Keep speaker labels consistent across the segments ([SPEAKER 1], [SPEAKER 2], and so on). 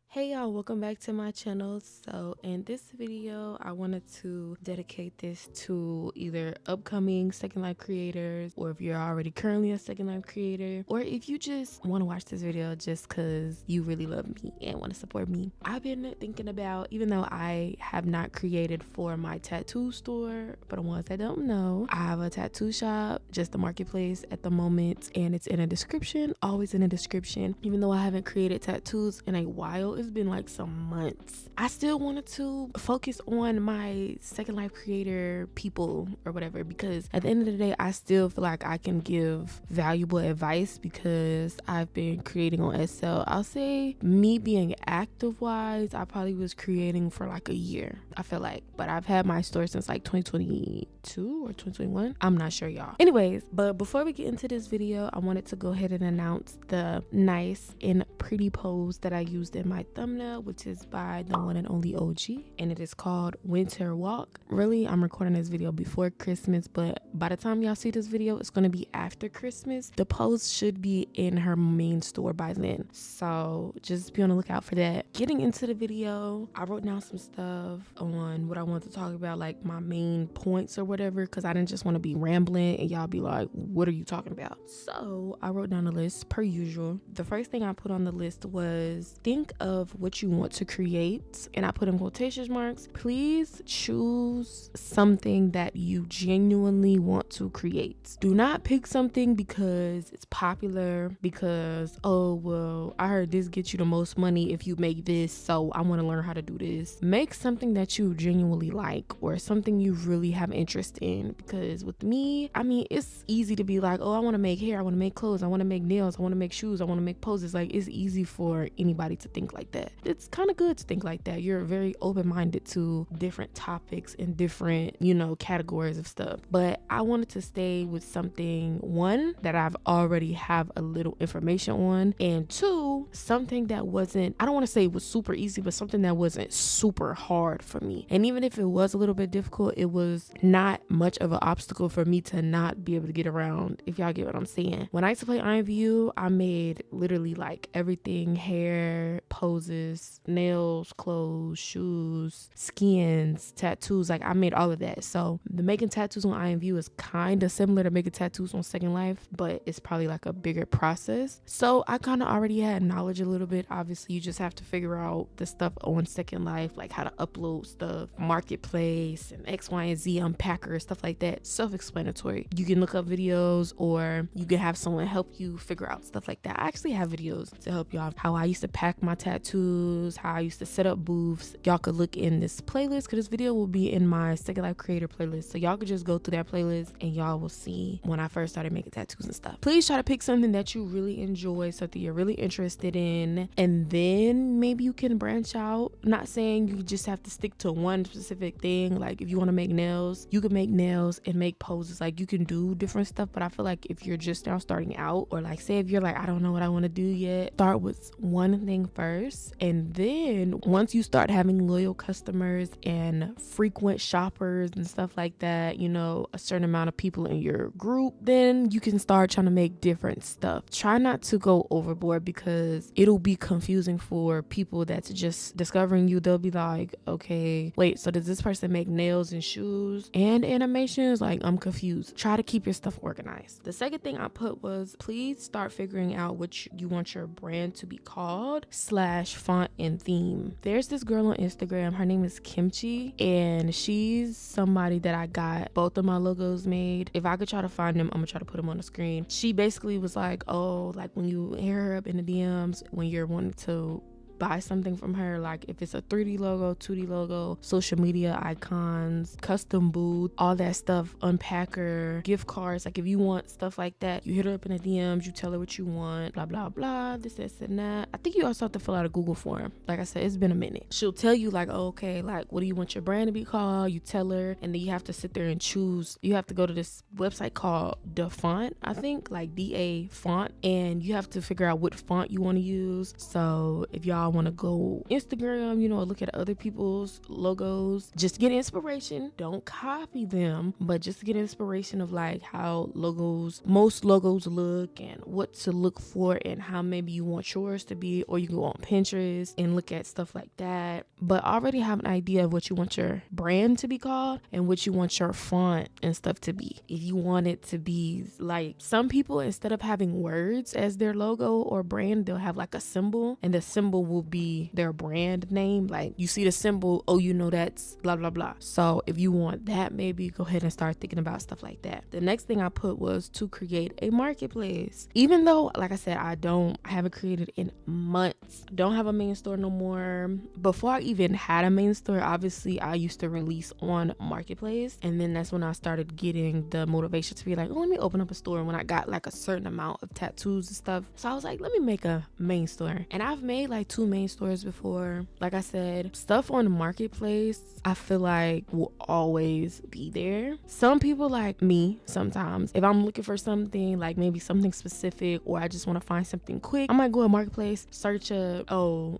[SPEAKER 1] Hey y'all, welcome back to my channel. So in this video I wanted to dedicate this to either upcoming Second Life creators, or if you're already currently a Second Life creator, or if you just want to watch this video just because you really love me and want to support me. I've been thinking about, even though I have not created for my tattoo store, for the ones that don't know, I have a tattoo shop, just a marketplace at the moment, and it's in a description, always in a description. Even though I haven't created tattoos in a while, it's been like some months, I still wanted to focus on my Second Life creator people or whatever, because at the end of the day I still feel like I can give valuable advice because I've been creating on SL. I'll say me being active wise, I probably was creating for like a year, I feel like, but I've had my store since like 2022 or 2021, I'm not sure y'all. Anyways, but before we get into this video, I wanted to go ahead and announce the nice and pretty pose that I used in my thumbnail, which is by the one and only OG, and it is called Winter Walk. Really, I'm recording this video before Christmas, but by the time y'all see this video, it's going to be after Christmas. The pose should be in her main store by then, so just be on the lookout for that. Getting into the video, I wrote down some stuff on what I want to talk about, like my main points or whatever, because I didn't just want to be rambling and y'all be like, what are you talking about? So I wrote down a list per usual. The first thing I put on the list was think of what you want to create, and I put in quotation marks. Please choose something that you genuinely want to create. Do not pick something because it's popular, because, oh well, I heard this gets you the most money if you make this, so I want to learn how to do this. Make something that you genuinely like, or something you really have interest in, because with me, I mean, it's easy to be like, oh, I want to make hair, I want to make clothes, I want to make nails, I want to make shoes, I want to make poses. Like, it's easy for anybody to think like that. It's kind of good to think like that. You're very open-minded to different topics and different, you know, categories of stuff. But I wanted to stay with something, one, that I've already have a little information on, and two, something that wasn't, I don't want to say it was super easy, but something that wasn't super hard for me. And even if it was a little bit difficult, it was not much of an obstacle for me to not be able to get around, if y'all get what I'm saying. When I used to play IMVU, I made literally like everything: hair, poses, nails, clothes, shoes, skins, tattoos. Like, I made all of that. So the making tattoos on IMVU is kind of similar to making tattoos on Second Life, but it's probably like a bigger process. So I kind of already had knowledge a little bit. Obviously, you just have to figure out the stuff on Second Life, like how to upload stuff, marketplace, and X, Y, and Z unpacker, stuff like that. Self-explanatory. You can look up videos, or you can have someone help you figure out stuff like that. I actually have videos to help y'all, how I used to pack my tattoos, how I used to set up booths. Y'all could look in this playlist, because this video will be in my Second Life creator playlist, so y'all could just go through that playlist and y'all will see when I first started making tattoos and stuff. Please try to pick something that you really enjoy, something you're really interested in, and then maybe you can branch out. I'm not saying you just have to stick to one specific thing. Like, if you want to make nails, you can make nails and make poses. Like, you can do different stuff, but I feel like if you're just now starting out, or like, say if you're like, I don't know what I want to do yet, start with one thing first, and then once you start having loyal customers and frequent shoppers and stuff like that, you know, a certain amount of people in your group, then you can start trying to make different stuff. Try not to go overboard, because it'll be confusing for people that's just discovering you. They'll be like, okay, wait, so does this person make nails and shoes and animations? Like, I'm confused. Try to keep your stuff organized. The second thing I put was, please start figuring out what you want your brand to be called / font and theme. There's this girl on Instagram, her name is Kimchi, and she's somebody that I got both of my logos made. If I could try to find them, I'm gonna try to put them on the screen. She basically was like, oh, like when you hit her up in the DMs when you're wanting to buy something from her, like if it's a 3D logo, 2D logo, social media icons, custom booth, all that stuff, unpacker, gift cards, like if you want stuff like that, you hit her up in the DMs, you tell her what you want, blah blah blah, this and that. I think you also have to fill out a Google form. Like I said, it's been a minute. She'll tell you like, oh, okay, like what do you want your brand to be called? You tell her, and then you have to sit there and choose. You have to go to this website called Da Font, I think, like DA Font, and you have to figure out what font you want to use. So if y'all want to go Instagram, you know, look at other people's logos, just get inspiration. Don't copy them, but just get inspiration of like how most logos look and what to look for and how maybe you want yours to be. Or you can go on Pinterest and look at stuff like that, but already have an idea of what you want your brand to be called and what you want your font and stuff to be. If you want it to be like, some people, instead of having words as their logo or brand, they'll have like a symbol, and the symbol will be their brand name. Like you see the symbol, oh, you know that's blah blah blah. So if you want that, maybe go ahead and start thinking about stuff like that. The next thing I put was to create a marketplace. Even though, like I said, I haven't created in months. Don't have a main store no more. Before I even had a main store, obviously I used to release on marketplace, and then that's when I started getting the motivation to be like, oh, let me open up a store when I got like a certain amount of tattoos and stuff. So I was like, let me make a main store. And I've made like 2 main stores before. Like I said, stuff on the marketplace I feel like will always be there. Some people like me, sometimes if I'm looking for something, like maybe something specific, or I just want to find something quick, I might go to marketplace, search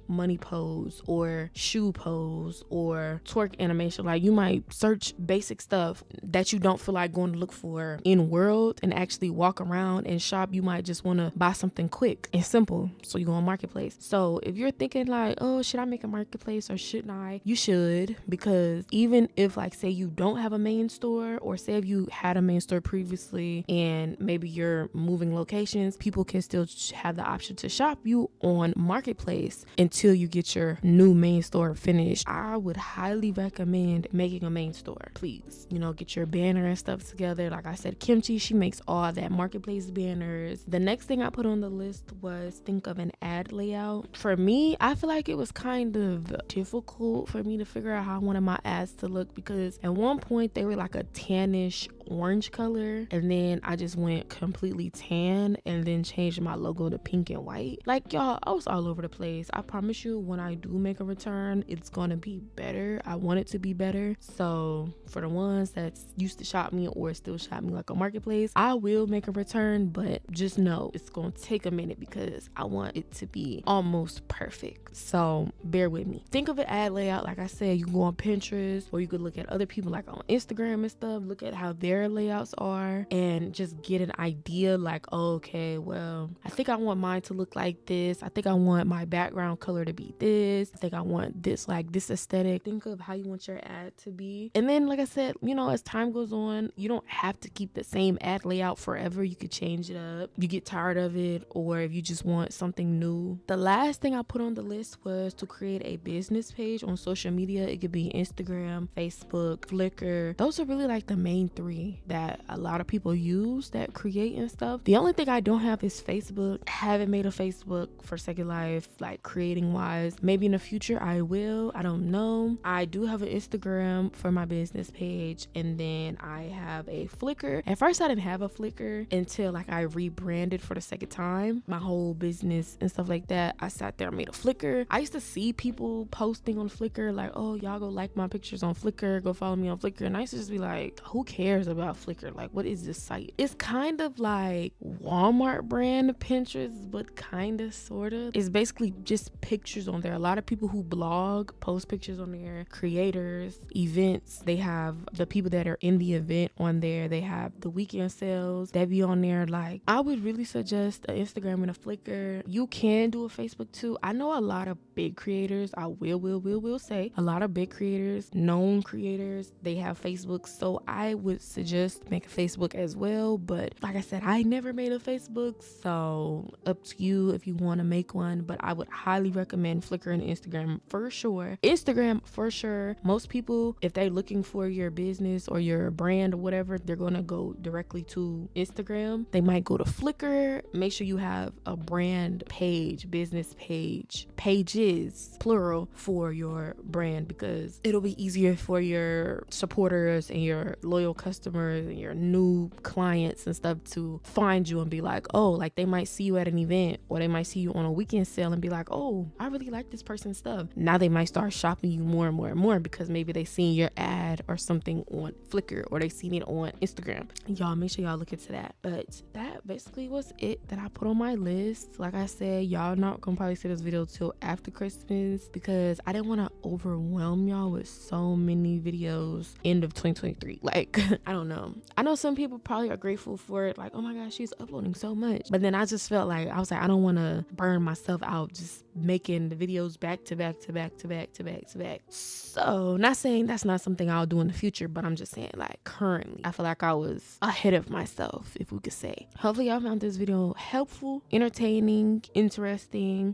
[SPEAKER 1] money pose or shoe pose or twerk animation. Like you might search basic stuff that you don't feel like going to look for in world and actually walk around and shop. You might just want to buy something quick and simple, so you go on marketplace. So if you're thinking like, oh, should I make a marketplace or shouldn't I? You should, because even if like say you don't have a main store, or say if you had a main store previously and maybe you're moving locations, people can still have the option to shop you on marketplace until you get your new main store finished. I would highly recommend making a main store. Please, you know, get your banner and stuff together. Like I said, Kimchi, she makes all that marketplace banners. The next thing I put on the list was think of an ad layout. For me, I feel like it was kind of difficult for me to figure out how I wanted my ads to look, because at one point they were like a tannish orange color, and then I just went completely tan and then changed my logo to pink and white. Like y'all, I was all over the place. I promise you, when I do make a return, it's gonna be better. I want it to be better. So for the ones that used to shop me or still shop me like a marketplace, I will make a return, but just know it's gonna take a minute because I want it to be almost perfect. So bear with me. Think of an ad layout. Like I said, you can go on Pinterest, or you could look at other people like on Instagram and stuff, look at how their layouts are, and just get an idea like, oh, okay, well, I think I want mine to look like this. I think I want my background color to be this. I think I want this, like this aesthetic. Think of how you want your ad to be. And then, like I said, you know, as time goes on, you don't have to keep the same ad layout forever. You could change it up. You get tired of it, or if you just want something new. The last thing I put on the list was to create a business page on social media. It could be Instagram, Facebook, Flickr. Those are really like the main 3 that a lot of people use that create and stuff. The only thing I don't have is Facebook. I haven't made a Facebook for Second Life, like creating wise. Maybe in the future I will. I don't know. I do have an Instagram for my business page, and then I have a Flickr. At first I didn't have a Flickr until like I rebranded for the second time my whole business and stuff like that. I sat there and made a Flickr. I used to see people posting on Flickr like, oh, y'all go like my pictures on Flickr, go follow me on Flickr, and I used to just be like, who cares about Flickr? Like, what is this site? It's kind of like Walmart brand Pinterest, but kind of sort of. It's basically just pictures on there. A lot of people who blog post pictures on there. Creators, events, they have the people that are in the event on there. They have the weekend sales that be on there. Like, I would really suggest an Instagram and a Flickr. You can do a Facebook too. I know a lot of big creators. I will say a lot of big creators, known creators, they have Facebook. So I would suggest make a Facebook as well. But like I said, I never made a Facebook, so up to you if you want to make one. But I would highly recommend Flickr and Instagram for sure. Instagram for sure. Most people, if they're looking for your business or your brand or whatever, they're gonna go directly to Instagram. They might go to Flickr. Make sure you have a brand page, business page, pages plural, for your brand, because it'll be easier for your supporters and your loyal customers customers and your new clients and stuff to find you and be like, oh, like they might see you at an event or they might see you on a weekend sale and be like, oh, I really like this person's stuff. Now they might start shopping you more and more and more because maybe they seen your ad or something on Flickr or they seen it on Instagram. Y'all make sure y'all look into that. But that basically was it that I put on my list. Like I said, y'all not gonna probably see this video till after Christmas because I didn't want to overwhelm y'all with so many videos end of 2023. Like I don't know, I know some people probably are grateful for it, like, oh my gosh, she's uploading so much. But then I just felt like I was like, I don't want to burn myself out just making the videos back to back to back to back to back to back. So not saying that's not something I'll do in the future, but I'm just saying like currently I feel like I was ahead of myself, if we could say. Hopefully y'all found this video helpful, entertaining, interesting.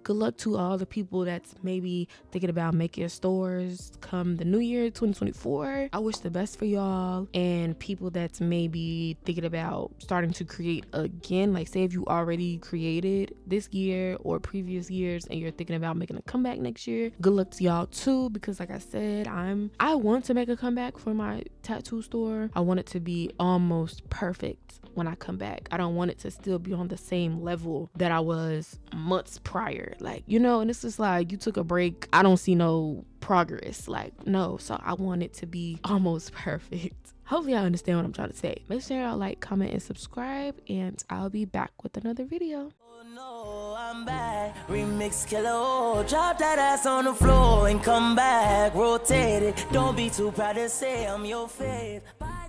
[SPEAKER 1] Good luck to all the people that's maybe thinking about making stores come the new year 2024. I wish the best for y'all. And people that's maybe thinking about starting to create again, like say if you already created this year or previous years and you're thinking about making a comeback next year, good luck to y'all too, because like I said, I want to make a comeback for my tattoo store. I want it to be almost perfect when I come back. I don't want it to still be on the same level that I was months prior, like, you know. And it's just like, you took a break, I don't see no progress, like, no. So I want it to be almost perfect. Hopefully y'all understand what I'm trying to say. Make sure y'all like, comment, and subscribe, and I'll be back with another video.
[SPEAKER 2] No, I'm back. Remix killer, oh, drop that ass on the floor and come back. Rotate it. Don't be too proud to say I'm your fave. Bye.